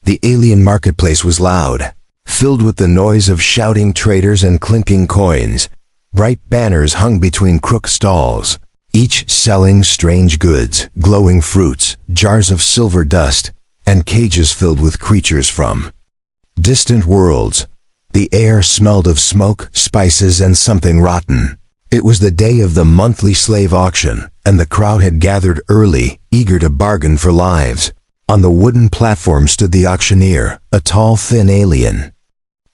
The alien marketplace was loud, filled with the noise of shouting traders and clinking coins. Bright banners hung between crooked stalls, each selling strange goods, glowing fruits, jars of silver dust, and cages filled with creatures from distant worlds. The air smelled of smoke, spices, and something rotten. It was the day of the monthly slave auction, and the crowd had gathered early, eager to bargain for lives. On the wooden platform stood the auctioneer, a tall, thin alien,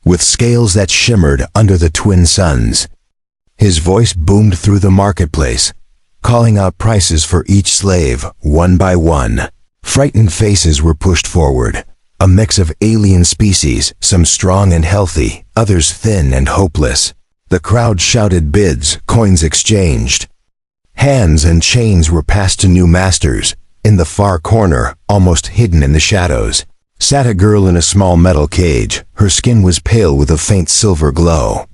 with scales that shimmered under the twin suns. His voice boomed through the marketplace, calling out prices for each slave, one by one. Frightened faces were pushed forward, a mix of alien species, some strong and healthy, others thin and hopeless. The crowd shouted bids, coins exchanged. Hands and chains were passed to new masters. In the far corner, almost hidden in the shadows, sat a girl in a small metal cage. Her skin was pale with a faint silver glow,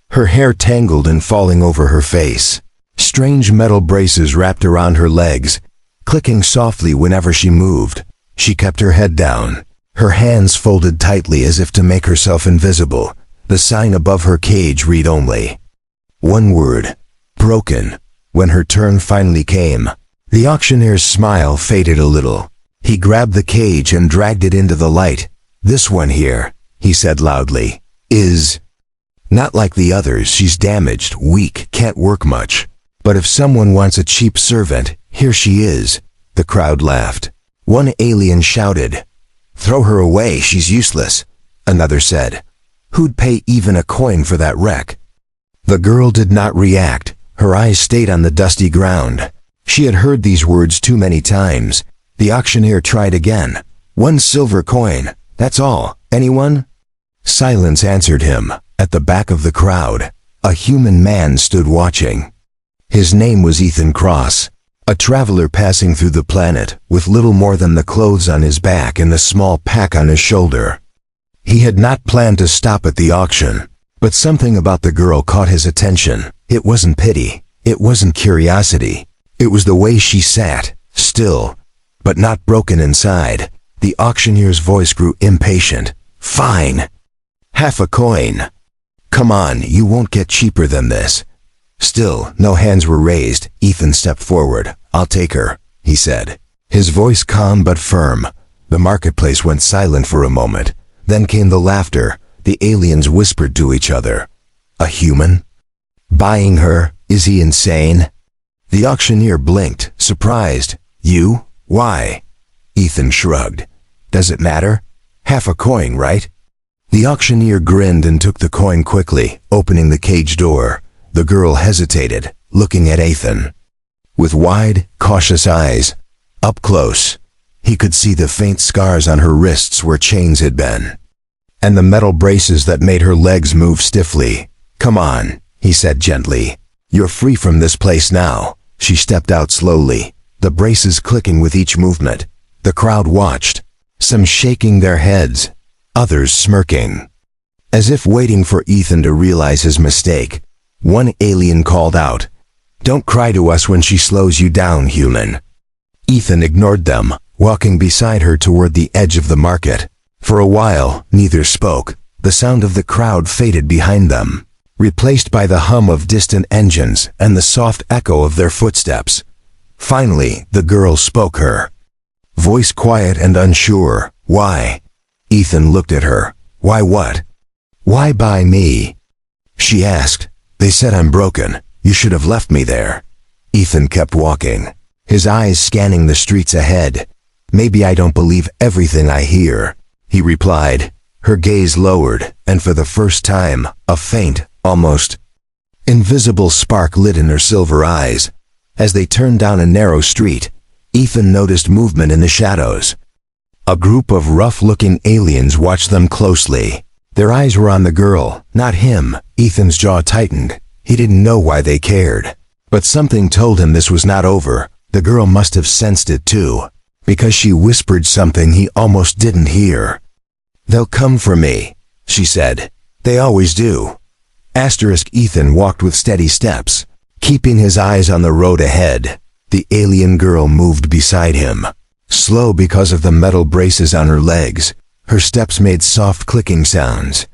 her hair tangled and falling over her face. Strange metal braces wrapped around her legs, clicking softly whenever she moved. She kept her head down, her hands folded tightly as if to make herself invisible. The sign above her cage read only one word: broken. When her turn finally came, the auctioneer's smile faded a little. He grabbed the cage and dragged it into the light. "This one here," he said loudly, "is not like the others. She's damaged, weak, can't work much. But if someone wants a cheap servant, here she is." The crowd laughed. One alien shouted, "Throw her away, she's useless." Another said, "Who'd pay even a coin for that wreck?" The girl did not react. Her eyes stayed on the dusty ground. She had heard these words too many times. The auctioneer tried again. "1 silver coin, that's all. Anyone?" Silence answered him. At the back of the crowd, a human man stood watching. His name was Ethan Cross, a traveler passing through the planet, with little more than the clothes on his back and the small pack on his shoulder. He had not planned to stop at the auction, but something about the girl caught his attention. It wasn't pity. It wasn't curiosity. It was the way she sat, still, but not broken inside. The auctioneer's voice grew impatient. "Fine. Half a coin. Come on, you won't get cheaper than this." Still, no hands were raised. Ethan stepped forward. "I'll take her," he said, his voice calm but firm. The marketplace went silent for a moment. Then came the laughter. The aliens whispered to each other. "A human? Buying her? Is he insane?" The auctioneer blinked, surprised. "You? Why?" Ethan shrugged. "Does it matter? Half a coin, right?" The auctioneer grinned and took the coin quickly, opening the cage door. The girl hesitated, looking at Ethan with wide, cautious eyes. Up close, he could see the faint scars on her wrists where chains had been, and the metal braces that made her legs move stiffly. "Come on," he said gently. "You're free from this place now." She stepped out slowly, the braces clicking with each movement. The crowd watched, some shaking their heads, others smirking, as if waiting for Ethan to realize his mistake. One alien called out, "Don't cry to us when she slows you down, human." Ethan ignored them, walking beside her toward the edge of the market. For a while, neither spoke. The sound of the crowd faded behind them, replaced by the hum of distant engines and the soft echo of their footsteps. Finally, the girl spoke, her voice quiet and unsure. "Why?" Ethan looked at her. "Why what? Why buy me?" She asked. "They said I'm broken. You should have left me there." Ethan kept walking, his eyes scanning the streets ahead. "Maybe I don't believe everything I hear," he replied. Her gaze lowered, and for the first time, a faint, almost invisible spark lit in her silver eyes. As they turned down a narrow street, Ethan noticed movement in the shadows. A group of rough-looking aliens watched them closely. Their eyes were on the girl, not him. Ethan's jaw tightened. He didn't know why they cared, but something told him this was not over. The girl must have sensed it too, because she whispered something he almost didn't hear. "They'll come for me," she said. "They always do." Ethan walked with steady steps, keeping his eyes on the road ahead. The alien girl moved beside him, slow because of the metal braces on her legs. Her steps made soft clicking sounds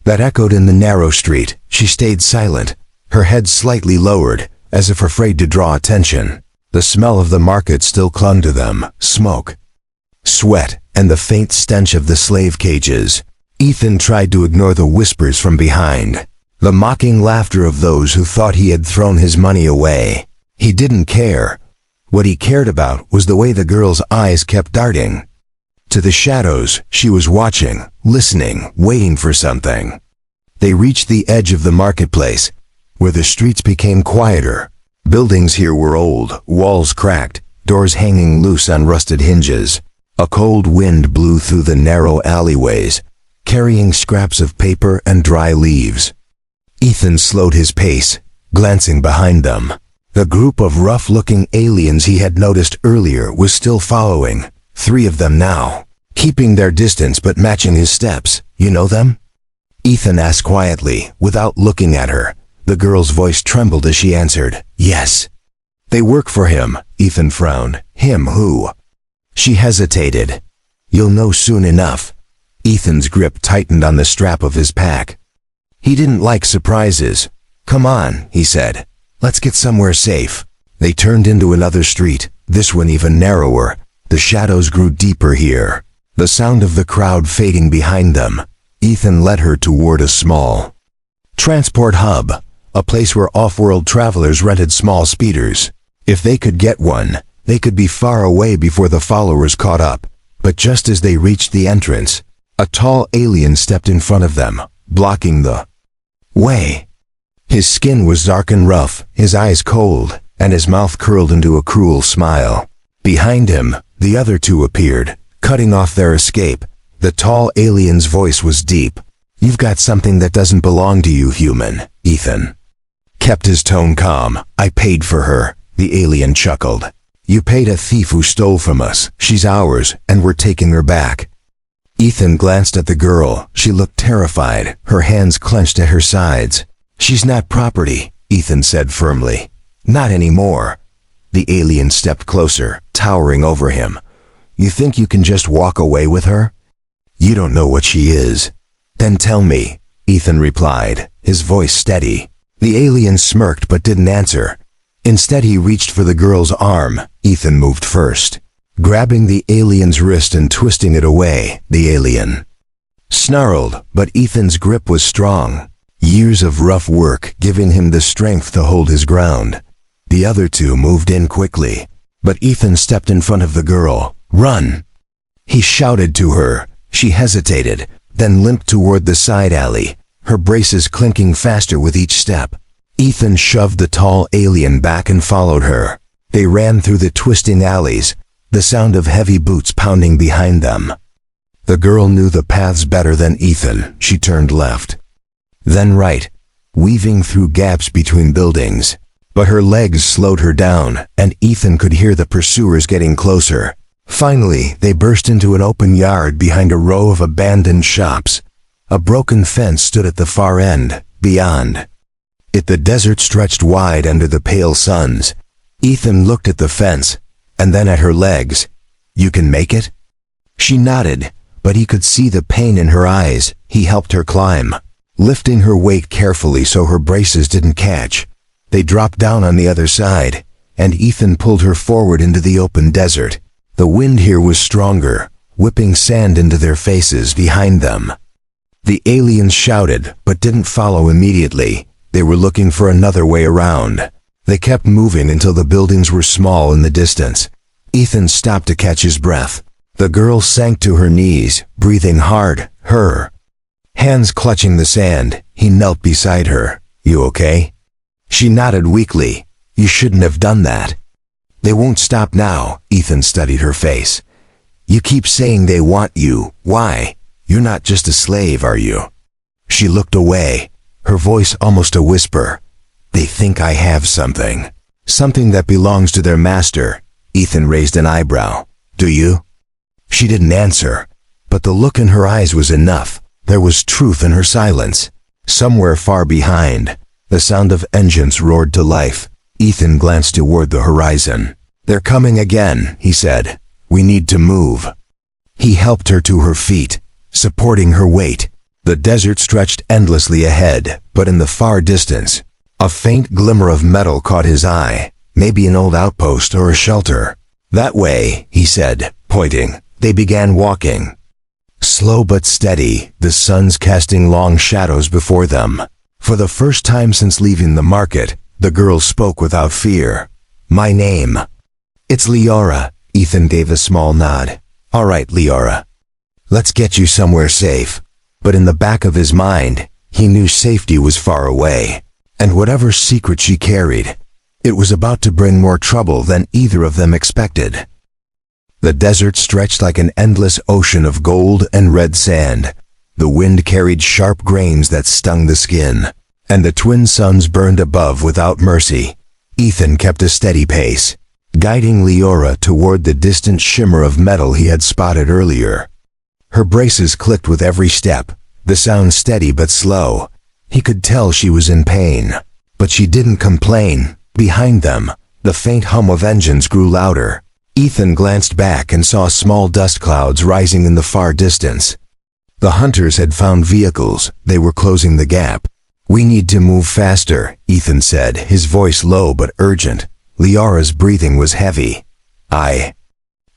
that echoed in the narrow street. She stayed silent, her head slightly lowered, as if afraid to draw attention. The smell of the market still clung to them, smoke, sweat, and the faint stench of the slave cages. Ethan tried to ignore the whispers from behind, the mocking laughter of those who thought he had thrown his money away. He didn't care. What he cared about was the way the girl's eyes kept darting to the shadows. She was watching, listening, waiting for something. They reached the edge of the marketplace, where the streets became quieter. Buildings here were old, walls cracked, doors hanging loose on rusted hinges. A cold wind blew through the narrow alleyways, carrying scraps of paper and dry leaves. Ethan slowed his pace, glancing behind them. The group of rough-looking aliens he had noticed earlier was still following, 3 of them now, keeping their distance but matching his steps. You know them? Ethan asked quietly, without looking at her. The girl's voice trembled as she answered, "Yes." "They work for him," Ethan frowned. "Him who?" She hesitated. "You'll know soon enough." Ethan's grip tightened on the strap of his pack. He didn't like surprises. "Come on," he said. "Let's get somewhere safe." They turned into another street, this one even narrower. The shadows grew deeper here, the sound of the crowd fading behind them. Ethan led her toward a small transport hub, a place where off-world travelers rented small speeders. If they could get one, they could be far away before the followers caught up. But just as they reached the entrance, a tall alien stepped in front of them, blocking the way. His skin was dark and rough, his eyes cold, and his mouth curled into a cruel smile. Behind him, the other 2 appeared, cutting off their escape. The tall alien's voice was deep. "You've got something that doesn't belong to you, human." Ethan kept his tone calm. "I paid for her," the alien chuckled. "You paid a thief who stole from us. She's ours, and we're taking her back." Ethan glanced at the girl. She looked terrified, her hands clenched at her sides. "She's not property," Ethan said firmly. "Not anymore." The alien stepped closer, towering over him. "You think you can just walk away with her? You don't know what she is." "Then tell me," Ethan replied, his voice steady. The alien smirked but didn't answer. Instead, he reached for the girl's arm. Ethan moved first, grabbing the alien's wrist and twisting it away. The alien snarled, but Ethan's grip was strong. Years of rough work giving him the strength to hold his ground. The other 2 moved in quickly, but Ethan stepped in front of the girl. "Run!" He shouted to her. She hesitated, then limped toward the side alley, her braces clinking faster with each step. Ethan shoved the tall alien back and followed her. They ran through the twisting alleys, the sound of heavy boots pounding behind them. The girl knew the paths better than Ethan. She turned left, then right, weaving through gaps between buildings. But her legs slowed her down, and Ethan could hear the pursuers getting closer. Finally, they burst into an open yard behind a row of abandoned shops. A broken fence stood at the far end. Beyond it, the desert stretched wide under the pale suns. Ethan looked at the fence, and then at her legs. "You can make it?" She nodded, but he could see the pain in her eyes. He helped her climb, lifting her weight carefully so her braces didn't catch. They dropped down on the other side, and Ethan pulled her forward into the open desert. The wind here was stronger, whipping sand into their faces behind them. The aliens shouted, but didn't follow immediately. They were looking for another way around. They kept moving until the buildings were small in the distance. Ethan stopped to catch his breath. The girl sank to her knees, breathing hard, her hands clutching the sand. He knelt beside her. "You okay?" She nodded weakly. "You shouldn't have done that." "They won't stop now." Ethan studied her face. "You keep saying they want you. Why? You're not just a slave, are you?" She looked away, her voice almost a whisper. "They think I have something. Something that belongs to their master." Ethan raised an eyebrow. "Do you?" She didn't answer, but the look in her eyes was enough. There was truth in her silence. Somewhere far behind, the sound of engines roared to life. Ethan glanced toward the horizon. "They're coming again," he said. "We need to move." He helped her to her feet. supporting her weight. The desert stretched endlessly ahead, but in the far distance, a faint glimmer of metal caught his eye, maybe an old outpost or a shelter. "That way," he said, pointing. They began walking. Slow but steady, the suns casting long shadows before them. For the first time since leaving the market, the girl spoke without fear. "My name." "It's Leora," Ethan gave a small nod. "All right, Leora. Let's get you somewhere safe." But in the back of his mind, he knew safety was far away. And whatever secret she carried, it was about to bring more trouble than either of them expected. The desert stretched like an endless ocean of gold and red sand. The wind carried sharp grains that stung the skin, and the twin suns burned above without mercy. Ethan kept a steady pace, guiding Leora toward the distant shimmer of metal he had spotted earlier. Her braces clicked with every step, the sound steady but slow. He could tell she was in pain, but she didn't complain. Behind them, the faint hum of engines grew louder. Ethan glanced back and saw small dust clouds rising in the far distance. The hunters had found vehicles. They were closing the gap. "We need to move faster," Ethan said, his voice low but urgent. Leora's breathing was heavy. "I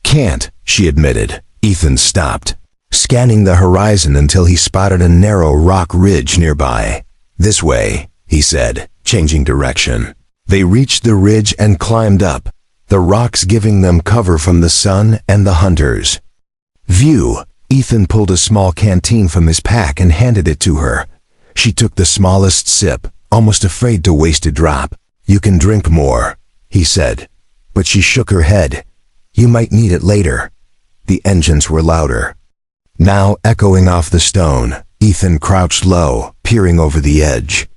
can't," she admitted. Ethan stopped, scanning the horizon until he spotted a narrow rock ridge nearby. "This way," he said, changing direction. They reached the ridge and climbed up, the rocks giving them cover from the sun and the hunters. "View." Ethan pulled a small canteen from his pack and handed it to her. She took the smallest sip, almost afraid to waste a drop. "You can drink more," he said, but she shook her head. "You might need it later." The engines were louder, now echoing off the stone. Ethan crouched low, peering over the edge.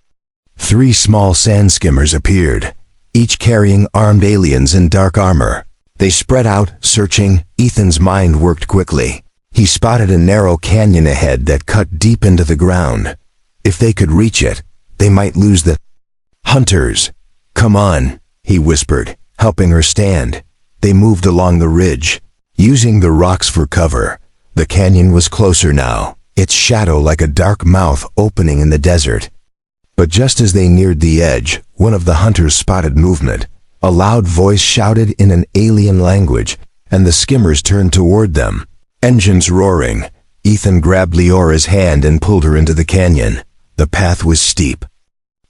3 small sand skimmers appeared, each carrying armed aliens in dark armor. They spread out, searching. Ethan's mind worked quickly. He spotted a narrow canyon ahead that cut deep into the ground. If they could reach it, they might lose the hunters. "Come on," he whispered, helping her stand. They moved along the ridge, using the rocks for cover. The canyon was closer now, its shadow like a dark mouth opening in the desert. But just as they neared the edge, one of the hunters spotted movement. A loud voice shouted in an alien language, and the skimmers turned toward them, engines roaring. Ethan grabbed Leora's hand and pulled her into the canyon. The path was steep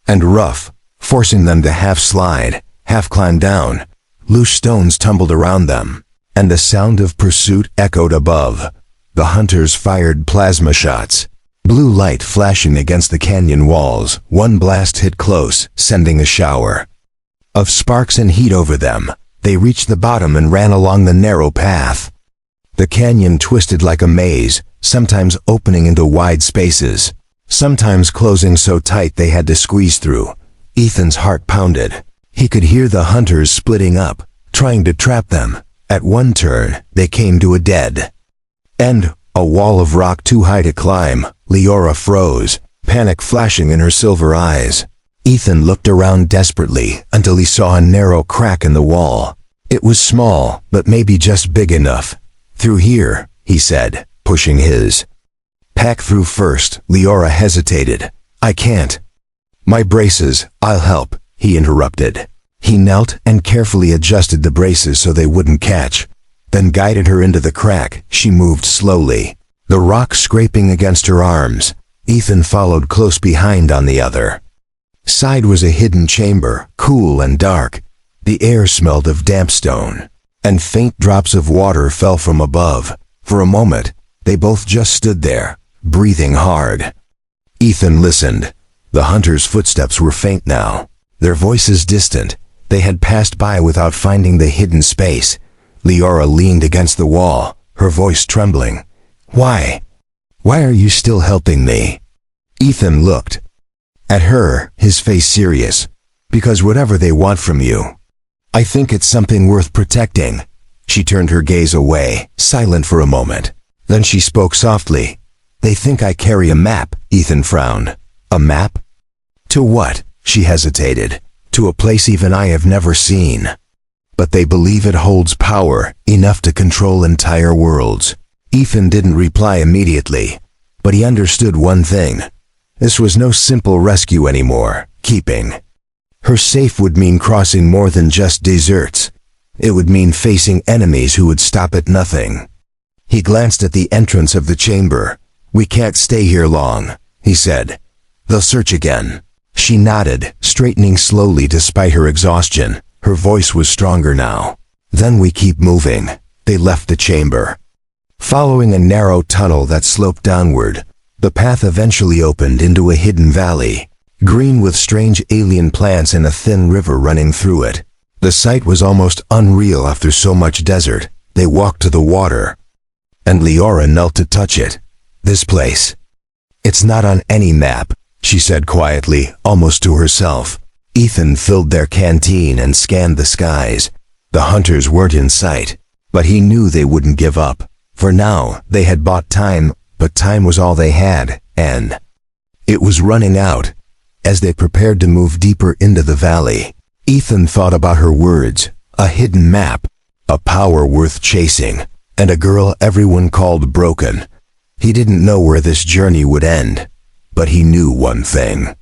and rough, forcing them to half slide, half climb down. Loose stones tumbled around them, and the sound of pursuit echoed above. The hunters fired plasma shots, blue light flashing against the canyon walls. One blast hit close, sending a shower of sparks and heat over them. They reached the bottom and ran along the narrow path. The canyon twisted like a maze, sometimes opening into wide spaces, sometimes closing so tight they had to squeeze through. Ethan's heart pounded. He could hear the hunters splitting up, trying to trap them. At one turn, they came to a dead end, a wall of rock too high to climb. Leora froze, panic flashing in her silver eyes. Ethan looked around desperately until he saw a narrow crack in the wall. It was small, but maybe just big enough. "Through here," he said, pushing his pack through first. Leora hesitated. "I can't." "My braces, I'll help," he interrupted. He knelt and carefully adjusted the braces so they wouldn't catch, then guided her into the crack. She moved slowly, the rock scraping against her arms. Ethan followed close behind on the other side was a hidden chamber, cool and dark. The air smelled of damp stone, and faint drops of water fell from above. For a moment, they both just stood there, breathing hard. Ethan listened. The hunters' footsteps were faint now, their voices distant. They had passed by without finding the hidden space. Leora leaned against the wall, her voice trembling. Why are you still helping me?" Ethan looked at her, his face serious. "Because whatever they want from you, I think it's something worth protecting." She turned her gaze away, silent for a moment. Then she spoke softly. "They think I carry a map," Ethan frowned. "A map? To what?" She hesitated. "To a place even I have never seen. But they believe it holds power, enough to control entire worlds. Ethan didn't reply immediately, but he understood one thing. This was no simple rescue anymore. Keeping her safe would mean crossing more than just deserts. It would mean facing enemies who would stop at nothing. He glanced at the entrance of the chamber. "We can't stay here long," he said. "They'll search again." She nodded, straightening slowly despite her exhaustion. Her voice was stronger now. "Then we keep moving." They left the chamber. Following a narrow tunnel that sloped downward, the path eventually opened into a hidden valley, green with strange alien plants and a thin river running through it. The sight was almost unreal after so much desert. They walked to the water, and Leora knelt to touch it. "This place. It's not on any map," she said quietly, almost to herself. Ethan filled their canteen and scanned the skies. The hunters weren't in sight, but he knew they wouldn't give up. For now, they had bought time, but time was all they had, and it was running out. As they prepared to move deeper into the valley, Ethan thought about her words, a hidden map, a power worth chasing, and a girl everyone called broken. He didn't know where this journey would end, but he knew one thing.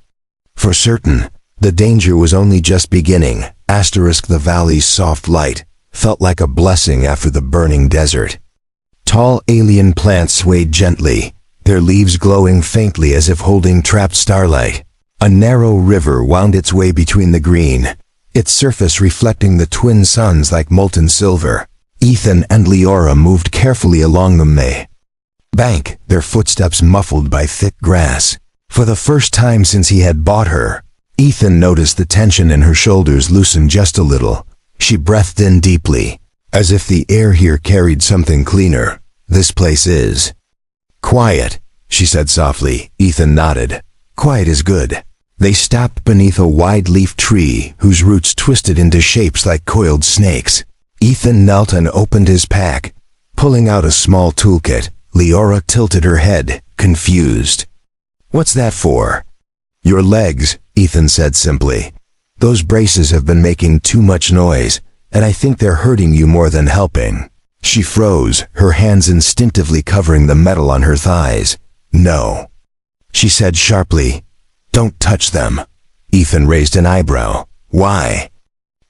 For certain, the danger was only just beginning. The valley's soft light felt like a blessing after the burning desert. Tall alien plants swayed gently, their leaves glowing faintly as if holding trapped starlight. A narrow river wound its way between the green, its surface reflecting the twin suns like molten silver. Ethan and Leora moved carefully along the bank, their footsteps muffled by thick grass. For the first time since he had bought her, Ethan noticed the tension in her shoulders loosen just a little. She breathed in deeply, as if the air here carried something cleaner. "This place is quiet," she said softly. Ethan nodded. "Quiet is good." They stopped beneath a wide-leaf tree whose roots twisted into shapes like coiled snakes. Ethan knelt and opened his pack, pulling out a small toolkit. Leora tilted her head, confused. "What's that for?" "Your legs," Ethan said simply. "Those braces have been making too much noise, and I think they're hurting you more than helping." She froze, her hands instinctively covering the metal on her thighs. "No," she said sharply. "Don't touch them." Ethan raised an eyebrow. "Why?"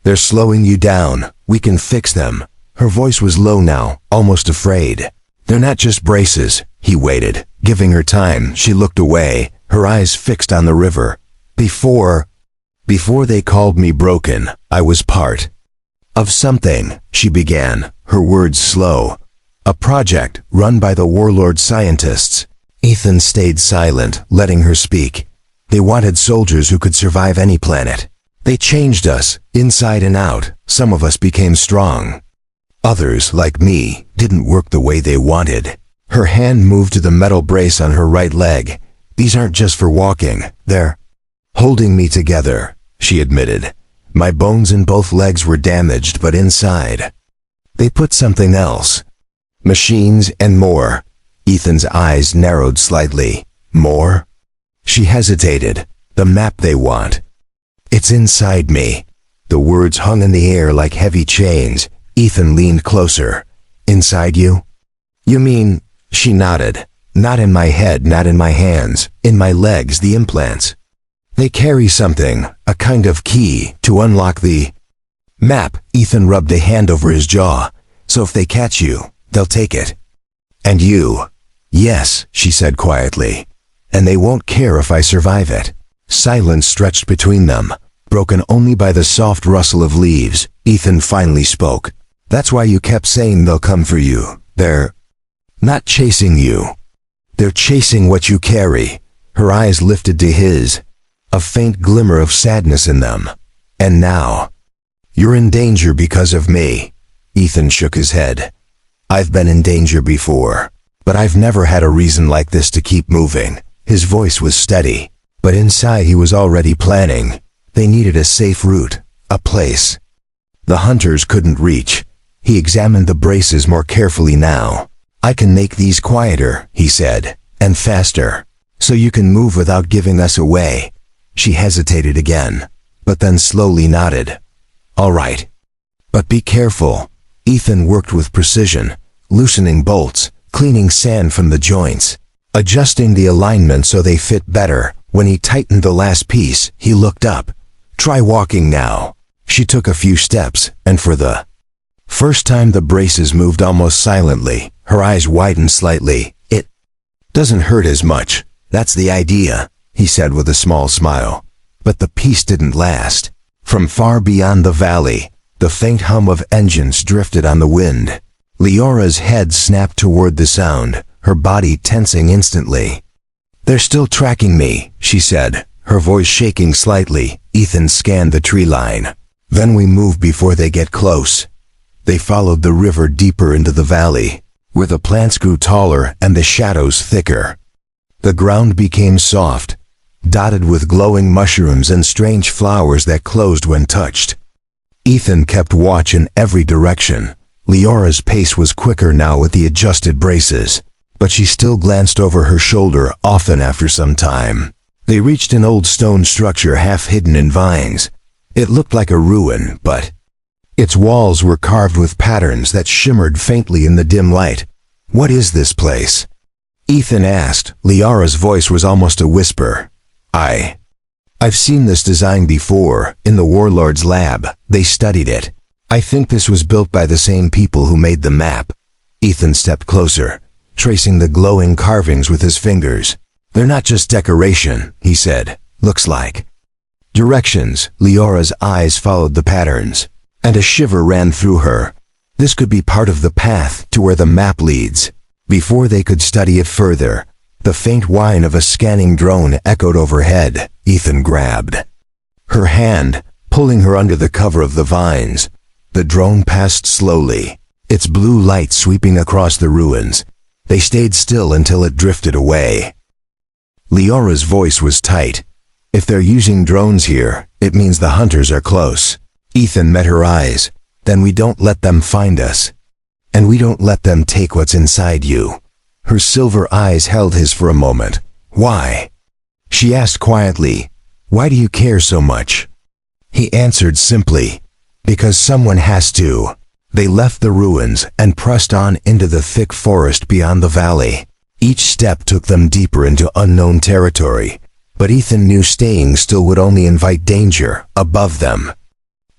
"They're slowing you down. We can fix them." Her voice was low now, almost afraid. "They're not just braces." He waited, giving her time. She looked away, her eyes fixed on the river. Before they called me broken, I was part of something," she began, her words slow. "A project run by the warlord scientists." Ethan stayed silent, letting her speak. "They wanted soldiers who could survive any planet. They changed us, inside and out. Some of us became strong. Others, like me, didn't work the way they wanted." Her hand moved to the metal brace on her right leg. "These aren't just for walking. They're holding me together," she admitted. "My bones in both legs were damaged, but inside they put something else. Machines and more." Ethan's eyes narrowed slightly. "More?" She hesitated. "The map they want. It's inside me." The words hung in the air like heavy chains. Ethan leaned closer. "Inside you?" "You mean?" She nodded. "Not in my head, not in my hands. In my legs, the implants. They carry something, a kind of key, to unlock the map." Ethan rubbed a hand over his jaw. "So if they catch you, they'll take it." "And you?" "Yes," she said quietly. "And they won't care if I survive it." Silence stretched between them, broken only by the soft rustle of leaves. Ethan finally spoke. "That's why you kept saying they'll come for you. They're not chasing you. They're chasing what you carry." Her eyes lifted to his, a faint glimmer of sadness in them. "And now, you're in danger because of me." Ethan shook his head. "I've been in danger before, but I've never had a reason like this to keep moving." His voice was steady, but inside he was already planning. They needed a safe route, a place the hunters couldn't reach. He examined the braces more carefully now. "I can make these quieter," he said, "and faster, so you can move without giving us away." She hesitated again, but then slowly nodded. "All right. But be careful." Ethan worked with precision, loosening bolts, cleaning sand from the joints, adjusting the alignment so they fit better. When he tightened the last piece, he looked up. "Try walking now." She took a few steps, and for the first time the braces moved almost silently. Her eyes widened slightly. "It doesn't hurt as much. That's the idea," he said with a small smile. But the peace didn't last. From far beyond the valley, the faint hum of engines drifted on the wind. Leora's head snapped toward the sound, her body tensing instantly. "They're still tracking me," she said, her voice shaking slightly. Ethan scanned the tree line. "Then we move before they get close." They followed the river deeper into the valley, where the plants grew taller and the shadows thicker. The ground became soft, dotted with glowing mushrooms and strange flowers that closed when touched. Ethan kept watch in every direction. Leora's pace was quicker now with the adjusted braces, but she still glanced over her shoulder often after some time. They reached an old stone structure half hidden in vines. It looked like a ruin, but its walls were carved with patterns that shimmered faintly in the dim light. "What is this place?" Ethan asked. Leora's voice was almost a whisper. I've seen this design before, in the warlord's lab. They studied it. I think this was built by the same people who made the map." Ethan stepped closer, tracing the glowing carvings with his fingers. "They're not just decoration," he said. "Looks like directions." Leora's eyes followed the patterns, and a shiver ran through her. This could be part of the path to where the map leads. Before they could study it further, the faint whine of a scanning drone echoed overhead. Ethan grabbed her hand, pulling her under the cover of the vines. The drone passed slowly, its blue light sweeping across the ruins. They stayed still until it drifted away. Leora's voice was tight. "If they're using drones here, it means the hunters are close." Ethan met her eyes. "Then we don't let them find us. And we don't let them take what's inside you." Her silver eyes held his for a moment. "Why?" she asked quietly. "Why do you care so much?" He answered simply, "Because someone has to." They left the ruins and pressed on into the thick forest beyond the valley. Each step took them deeper into unknown territory, but Ethan knew staying still would only invite danger. Above them,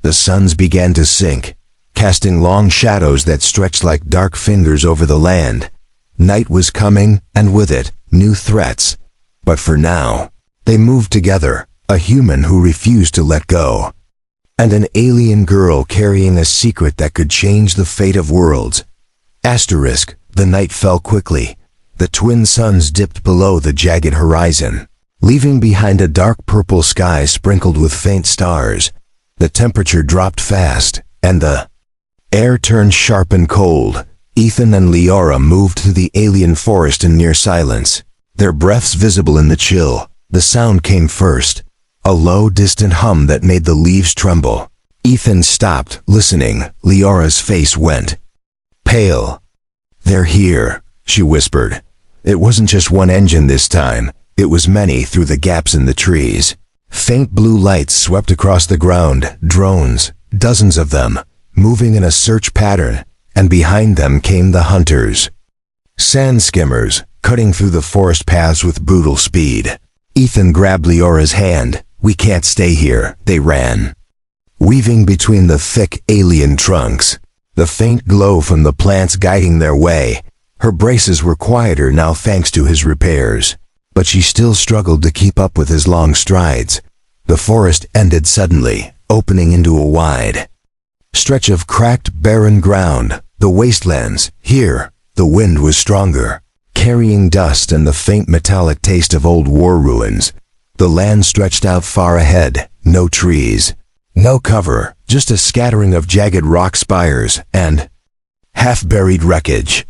the suns began to sink, casting long shadows that stretched like dark fingers over the land. Night was coming, and with it, new threats. But for now, they moved together, a human who refused to let go, and an alien girl carrying a secret that could change the fate of worlds. Asterisk, the night fell quickly. The twin suns dipped below the jagged horizon, leaving behind a dark purple sky sprinkled with faint stars. The temperature dropped fast, and the air turned sharp and cold. Ethan and Leora moved through the alien forest in near silence, their breaths visible in the chill. The sound came first, a low, distant hum that made the leaves tremble. Ethan stopped, listening. Leora's face went pale. "They're here," she whispered. It wasn't just one engine this time. It was many through the gaps in the trees. Faint blue lights swept across the ground, drones, dozens of them, moving in a search pattern, and behind them came the hunters. Sand skimmers, cutting through the forest paths with brutal speed. Ethan grabbed Leora's hand. "We can't stay here." They ran, weaving between the thick alien trunks, the faint glow from the plants guiding their way. Her braces were quieter now thanks to his repairs, but she still struggled to keep up with his long strides. The forest ended suddenly, opening into a wide stretch of cracked, barren ground, the wastelands. Here, the wind was stronger, carrying dust and the faint metallic taste of old war ruins. The land stretched out far ahead, no trees, no cover, just a scattering of jagged rock spires and half-buried wreckage.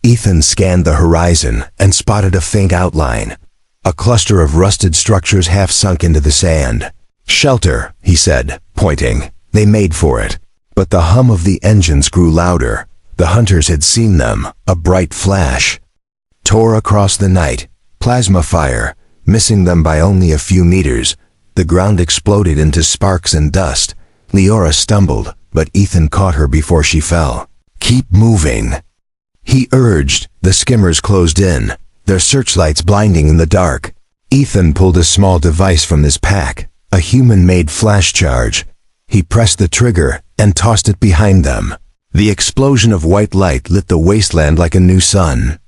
Ethan scanned the horizon and spotted a faint outline, a cluster of rusted structures half sunk into the sand. "Shelter," he said, pointing. They made for it, but the hum of the engines grew louder. The hunters had seen them. A bright flash tore across the night, plasma fire, missing them by only a few meters. The ground exploded into sparks and dust. Leora stumbled, but Ethan caught her before she fell. "Keep moving," he urged. The skimmers closed in, their searchlights blinding in the dark. Ethan pulled a small device from his pack, a human-made flash charge. He pressed the trigger and tossed it behind them. The explosion of white light lit the wasteland like a new sun.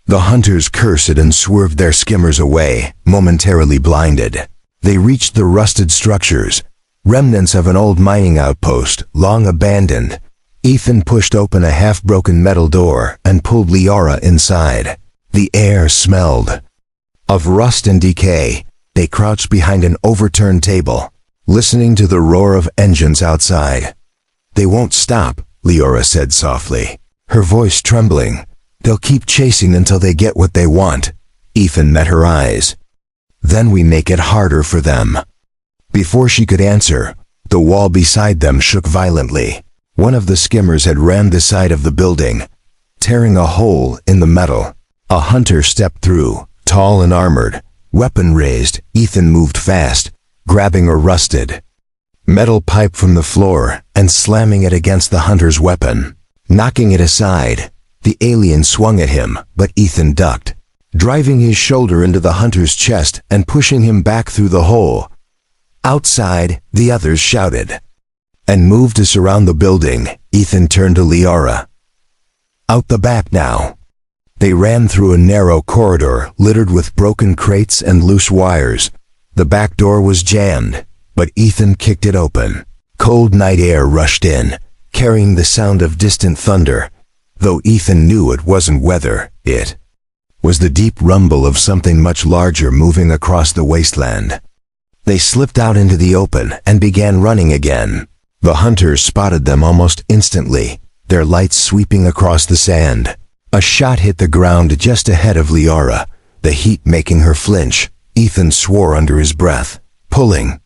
The hunters cursed and swerved their skimmers away, momentarily blinded. They reached the rusted structures, remnants of an old mining outpost, long abandoned. Ethan pushed open a half-broken metal door and pulled Leora inside. The air smelled of rust and decay. They crouched behind an overturned table, listening to the roar of engines outside. "They won't stop," Leora said softly, her voice trembling. "They'll keep chasing until they get what they want." Ethan met her eyes. "Then we make it harder for them." Before she could answer, the wall beside them shook violently. One of the skimmers had rammed the side of the building, tearing a hole in the metal. A hunter stepped through, tall and armored, weapon raised. Ethan moved fast, grabbing a rusted metal pipe from the floor and slamming it against the hunter's weapon. Knocking it aside, the alien swung at him, but Ethan ducked, driving his shoulder into the hunter's chest and pushing him back through the hole. Outside, the others shouted and moved to surround the building. Ethan turned to Leora. "Out the back now." They ran through a narrow corridor littered with broken crates and loose wires. The back door was jammed, but Ethan kicked it open. Cold night air rushed in, carrying the sound of distant thunder. Though Ethan knew it wasn't weather, it was the deep rumble of something much larger moving across the wasteland. They slipped out into the open and began running again. The hunters spotted them almost instantly, their lights sweeping across the sand. A shot hit the ground just ahead of Leora, the heat making her flinch. Ethan swore under his breath, pulling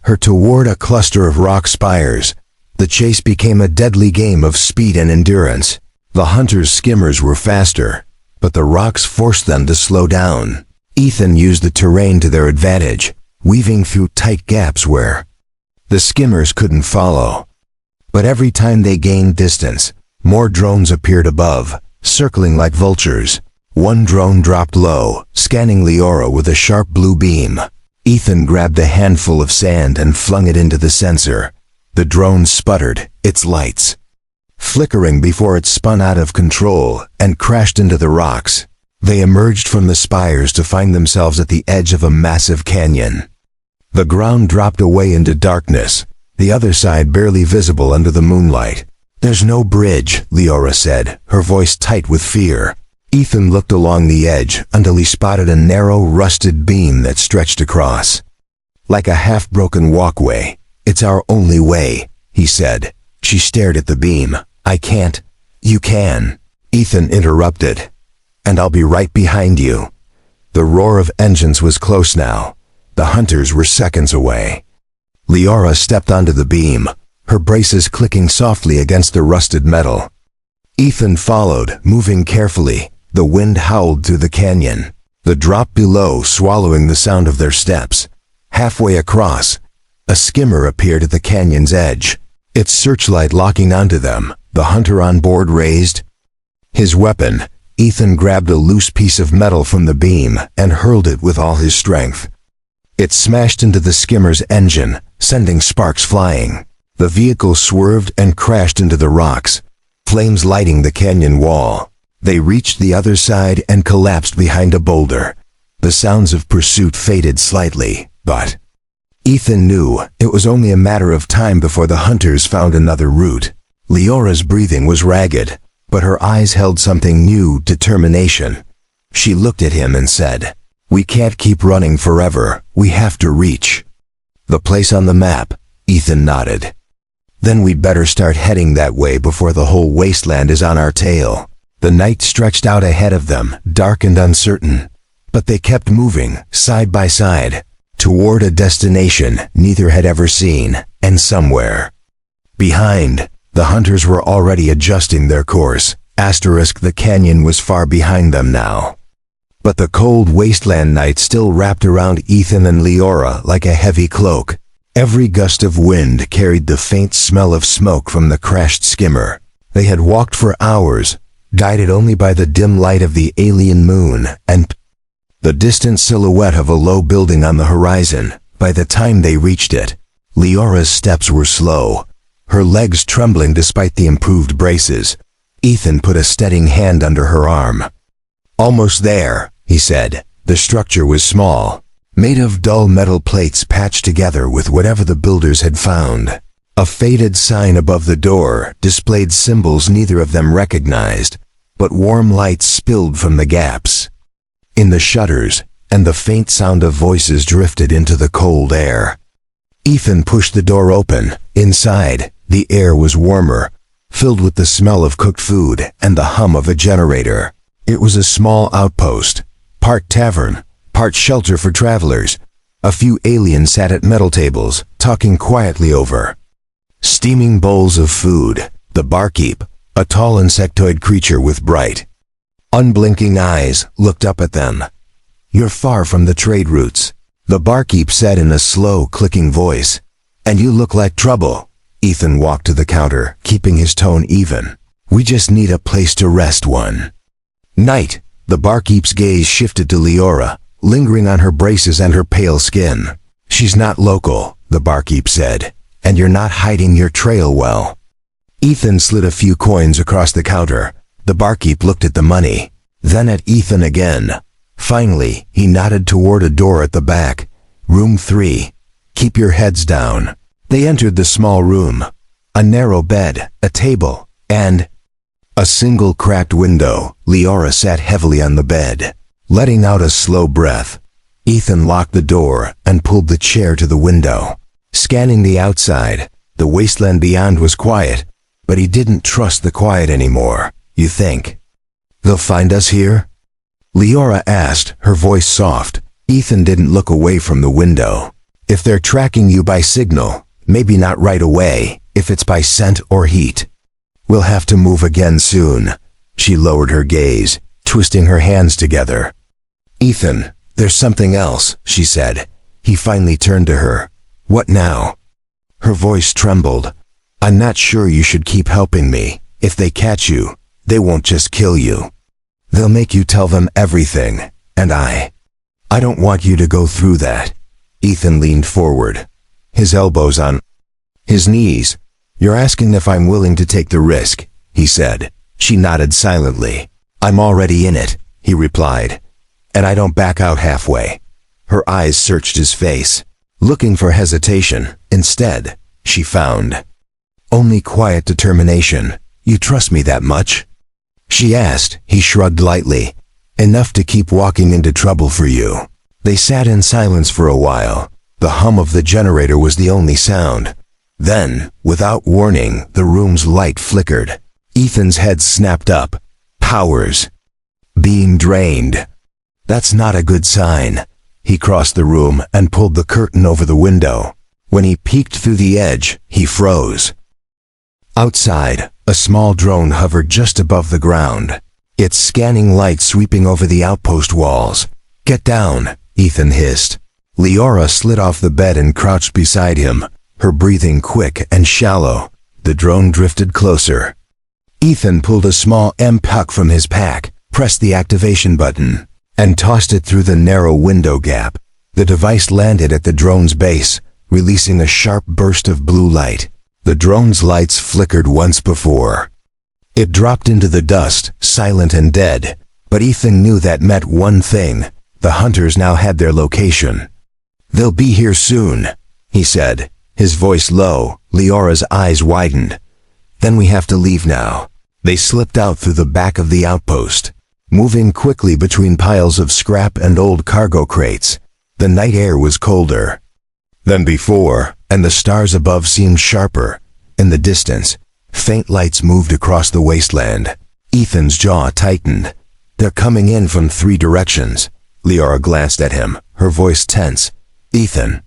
her toward a cluster of rock spires. The chase became a deadly game of speed and endurance. The hunters' skimmers were faster, but the rocks forced them to slow down. Ethan used the terrain to their advantage, weaving through tight gaps where the skimmers couldn't follow. But every time they gained distance, more drones appeared above, circling like vultures. One drone dropped low, scanning Leora with a sharp blue beam. Ethan grabbed a handful of sand and flung it into the sensor. The drone sputtered, its lights flickering before it spun out of control and crashed into the rocks. They emerged from the spires to find themselves at the edge of a massive canyon. The ground dropped away into darkness, the other side barely visible under the moonlight. "There's no bridge," Leora said, her voice tight with fear. Ethan looked along the edge until he spotted a narrow, rusted beam that stretched across, like a half-broken walkway. "It's our only way," he said. She stared at the beam. "I can't." "You can," Ethan interrupted. "And I'll be right behind you." The roar of engines was close now. The hunters were seconds away. Leora stepped onto the beam, her braces clicking softly against the rusted metal. Ethan followed, moving carefully. The wind howled through the canyon, the drop below swallowing the sound of their steps. Halfway across, a skimmer appeared at the canyon's edge, its searchlight locking onto them. The hunter on board raised his weapon. Ethan grabbed a loose piece of metal from the beam and hurled it with all his strength. It smashed into the skimmer's engine, sending sparks flying. The vehicle swerved and crashed into the rocks, flames lighting the canyon wall. They reached the other side and collapsed behind a boulder. The sounds of pursuit faded slightly, but Ethan knew it was only a matter of time before the hunters found another route. Leora's breathing was ragged, but her eyes held something new, determination. She looked at him and said, "We can't keep running forever. We have to reach the place on the map." Ethan nodded. "Then we'd better start heading that way before the whole wasteland is on our tail." The night stretched out ahead of them, dark and uncertain. But they kept moving, side by side, toward a destination neither had ever seen, and somewhere behind, the hunters were already adjusting their course. The canyon was far behind them now. But the cold wasteland night still wrapped around Ethan and Leora like a heavy cloak. Every gust of wind carried the faint smell of smoke from the crashed skimmer. They had walked for hours, guided only by the dim light of the alien moon and the distant silhouette of a low building on the horizon. By the time they reached it, Leora's steps were slow, her legs trembling despite the improved braces. Ethan put a steadying hand under her arm. "Almost there," he said. The structure was small, made of dull metal plates patched together with whatever the builders had found. A faded sign above the door displayed symbols neither of them recognized, but warm light spilled from the gaps in the shutters, and the faint sound of voices drifted into the cold air. Ethan pushed the door open. Inside, the air was warmer, filled with the smell of cooked food and the hum of a generator. It was a small outpost, part tavern, part shelter for travelers. A few aliens sat at metal tables, talking quietly over steaming bowls of food. The barkeep, a tall insectoid creature with bright, unblinking eyes, looked up at them. "You're far from the trade routes," the barkeep said in a slow, clicking voice. "And you look like trouble." Ethan walked to the counter, keeping his tone even. "We just need a place to rest one night." The barkeep's gaze shifted to Leora, lingering on her braces and her pale skin. "She's not local," the barkeep said, "and you're not hiding your trail well." Ethan slid a few coins across the counter. The barkeep looked at the money, then at Ethan again. Finally, he nodded toward a door at the back. "Room 3. Keep your heads down." They entered the small room. A narrow bed, a table, and a single cracked window. Leora sat heavily on the bed, letting out a slow breath. Ethan locked the door and pulled the chair to the window. Scanning the outside, the wasteland beyond was quiet, but he didn't trust the quiet anymore. "You think they'll find us here?" Leora asked, her voice soft. Ethan didn't look away from the window. "If they're tracking you by signal, maybe not right away. If it's by scent or heat, we'll have to move again soon." She lowered her gaze, twisting her hands together. "Ethan, there's something else," she said. He finally turned to her. "What now?" Her voice trembled. "I'm not sure you should keep helping me. If they catch you, they won't just kill you. They'll make you tell them everything, and I don't want you to go through that." Ethan leaned forward, his elbows on his knees. "You're asking if I'm willing to take the risk," he said. She nodded silently. "I'm already in it," he replied, "and I don't back out halfway." Her eyes searched his face, looking for hesitation. Instead, she found only quiet determination. "You trust me that much?" she asked. He shrugged lightly. "Enough to keep walking into trouble for you." They sat in silence for a while. The hum of the generator was the only sound. Then, without warning, the room's light flickered. Ethan's head snapped up. "Powers being drained. That's not a good sign." He crossed the room and pulled the curtain over the window. When he peeked through the edge, he froze. Outside, a small drone hovered just above the ground, its scanning light sweeping over the outpost walls. "Get down," Ethan hissed. Leora slid off the bed and crouched beside him, her breathing quick and shallow. The drone drifted closer. Ethan pulled a small M-Puck from his pack, pressed the activation button, and tossed it through the narrow window gap. The device landed at the drone's base, releasing a sharp burst of blue light. The drone's lights flickered once before. It dropped into the dust, silent and dead, but Ethan knew that meant one thing. The hunters now had their location. "They'll be here soon," he said, his voice low. Leora's eyes widened. "Then we have to leave now." They slipped out through the back of the outpost, moving quickly between piles of scrap and old cargo crates. The night air was colder than before, and the stars above seemed sharper. In the distance, faint lights moved across the wasteland. Ethan's jaw tightened. "They're coming in from 3 directions." Leora glanced at him, her voice tense. "Ethan,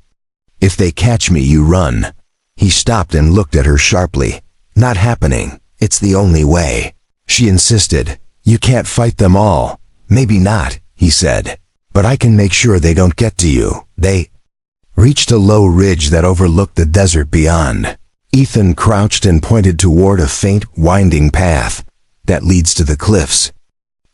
if they catch me, you run." He stopped and looked at her sharply. "Not happening. It's the only way." She insisted. "You can't fight them all." "Maybe not," he said, "but I can make sure they don't get to you." They reached a low ridge that overlooked the desert beyond. Ethan crouched and pointed toward a faint, winding path. that leads to the cliffs.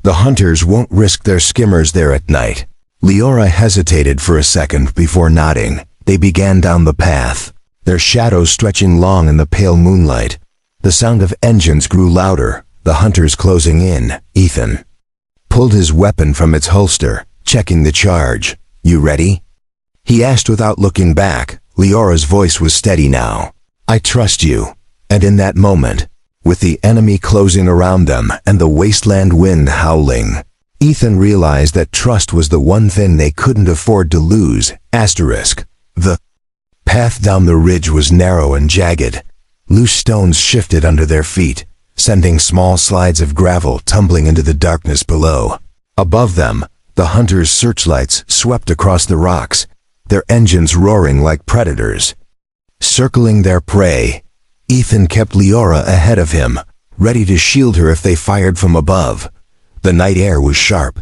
The hunters won't risk their skimmers there at night. Leora hesitated for a second before nodding. They began down the path, their shadows stretching long in the pale moonlight. The sound of engines grew louder, the hunters closing in. Ethan pulled his weapon from its holster, checking the charge. "You ready?" he asked without looking back. Leora's voice was steady now. "I trust you." And in that moment, with the enemy closing around them and the wasteland wind howling, Ethan realized that trust was the one thing they couldn't afford to lose. The path down the ridge was narrow and jagged. Loose stones shifted under their feet, sending small slides of gravel tumbling into the darkness below. Above them, the hunters' searchlights swept across the rocks, their engines roaring like predators. Circling their prey, Ethan kept Leora ahead of him, ready to shield her if they fired from above. The night air was sharp,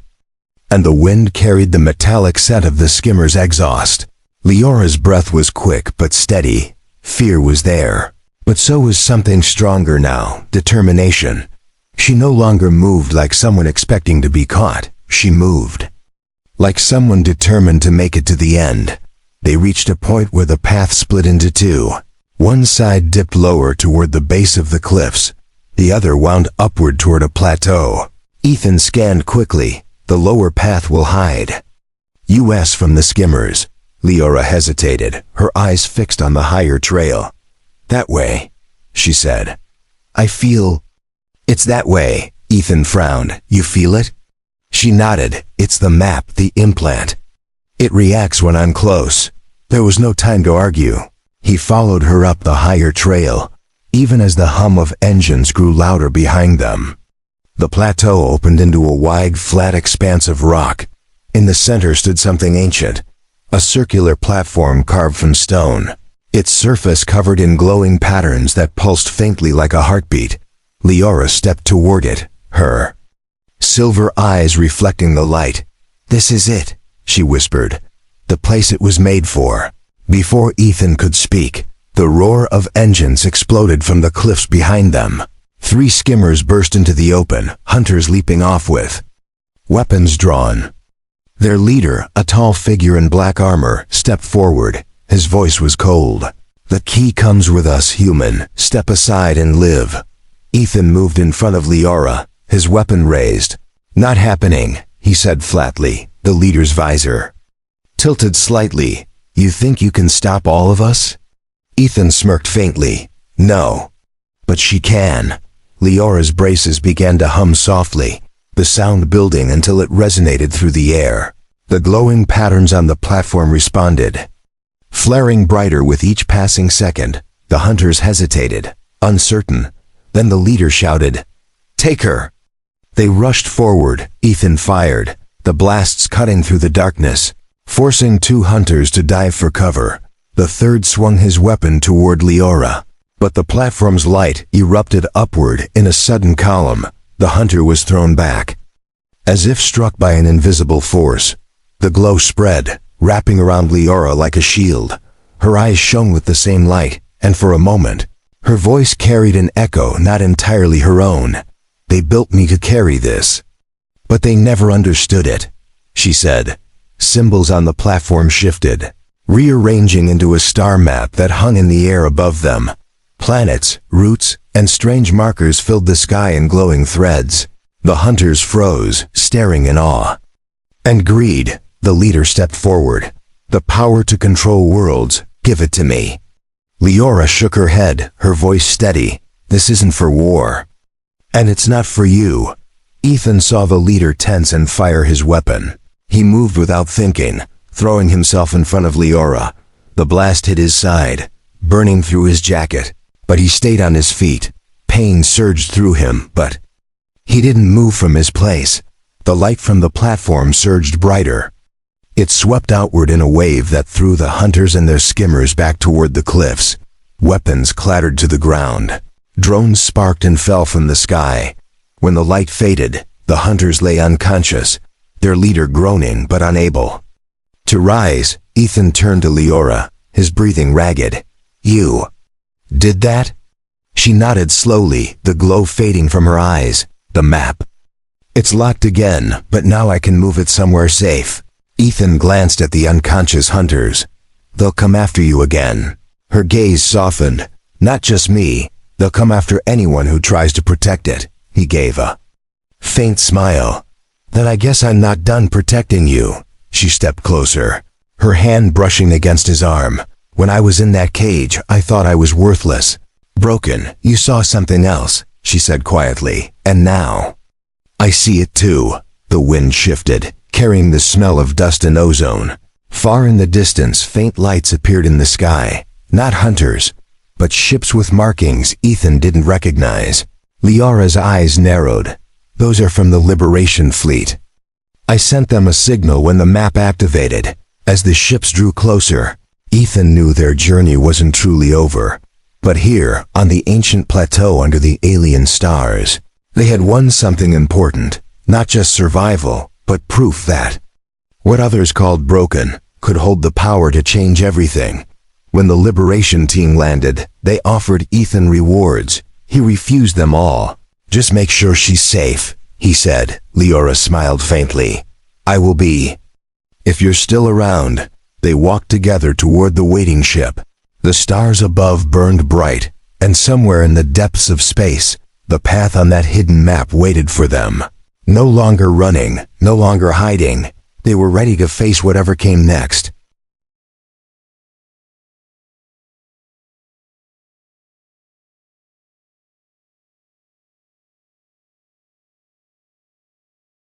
and the wind carried the metallic scent of the skimmer's exhaust. Leora's breath was quick but steady. Fear was there, but so was something stronger now, determination. She no longer moved like someone expecting to be caught. She moved like someone determined to make it to the end. They reached a point where the path split into two. One side dipped lower toward the base of the cliffs. The other wound upward toward a plateau. Ethan scanned quickly. The lower path will hide us from the skimmers. Leora hesitated, her eyes fixed on the higher trail. "That way," she said. "I feel..." "It's that way." Ethan frowned. "You feel it?" She nodded. "It's the map, the implant. It reacts when I'm close." There was no time to argue. He followed her up the higher trail, even as the hum of engines grew louder behind them. The plateau opened into a wide, flat expanse of rock. In the center stood something ancient, a circular platform carved from stone, its surface covered in glowing patterns that pulsed faintly like a heartbeat. Leora stepped toward it, her silver eyes reflecting the light. "This is it," she whispered. "The place it was made for." Before Ethan could speak, the roar of engines exploded from the cliffs behind them. 3 skimmers burst into the open, hunters leaping off with weapons drawn. Their leader, a tall figure in black armor, stepped forward. His voice was cold. "The key comes with us, human. Step aside and live." Ethan moved in front of Leora, his weapon raised. "Not happening," he said flatly. The leader's visor tilted slightly. "You think you can stop all of us?" Ethan smirked faintly. "No. But she can." Leora's braces began to hum softly, the sound building until it resonated through the air. The glowing patterns on the platform responded, flaring brighter with each passing second. The hunters hesitated, uncertain. Then the leader shouted, "Take her!" They rushed forward. Ethan fired, the blasts cutting through the darkness, forcing 2 hunters to dive for cover. The third swung his weapon toward Leora, but the platform's light erupted upward in a sudden column. The hunter was thrown back, as if struck by an invisible force. The glow spread, wrapping around Leora like a shield. Her eyes shone with the same light, and for a moment, her voice carried an echo not entirely her own. "They built me to carry this, but they never understood it," she said. Symbols on the platform shifted, rearranging into a star map that hung in the air above them. Planets, routes, and strange markers filled the sky in glowing threads. The hunters froze, staring in awe. "And greed," the leader stepped forward. "The power to control worlds, give it to me." Leora shook her head, her voice steady. "This isn't for war. And it's not for you." Ethan saw the leader tense and fire his weapon. He moved without thinking, throwing himself in front of Leora. The blast hit his side, burning through his jacket, but he stayed on his feet. Pain surged through him, but he didn't move from his place. The light from the platform surged brighter. It swept outward in a wave that threw the hunters and their skimmers back toward the cliffs. Weapons clattered to the ground. Drones sparked and fell from the sky. When the light faded, the hunters lay unconscious, their leader groaning but unable to rise. Ethan turned to Leora, his breathing ragged. "You did that?" She nodded slowly, the glow fading from her eyes. The map. It's locked again, but now I can move it somewhere safe. Ethan glanced at the unconscious hunters. They'll come after you again. Her gaze softened. Not just me. They'll come after anyone who tries to protect it. He gave a faint smile. Then I guess I'm not done protecting you. She stepped closer, her hand brushing against his arm. When I was in that cage, I thought I was worthless. Broken. You saw something else, she said quietly. And now I see it too. The wind shifted, carrying the smell of dust and ozone. Far in the distance, faint lights appeared in the sky. Not hunters, but ships with markings Ethan didn't recognize. Liara's eyes narrowed. Those are from the Liberation Fleet. I sent them a signal when the map activated. As the ships drew closer, Ethan knew their journey wasn't truly over. But here, on the ancient plateau under the alien stars, they had won something important. Not just survival, but proof that what others called broken could hold the power to change everything. When the Liberation team landed, they offered Ethan rewards. He refused them all. Just make sure she's safe, he said. Liara smiled faintly. I will be. If you're still around. They walked together toward the waiting ship. The stars above burned bright, and somewhere in the depths of space, the path on that hidden map waited for them. No longer running, no longer hiding. They were ready to face whatever came next.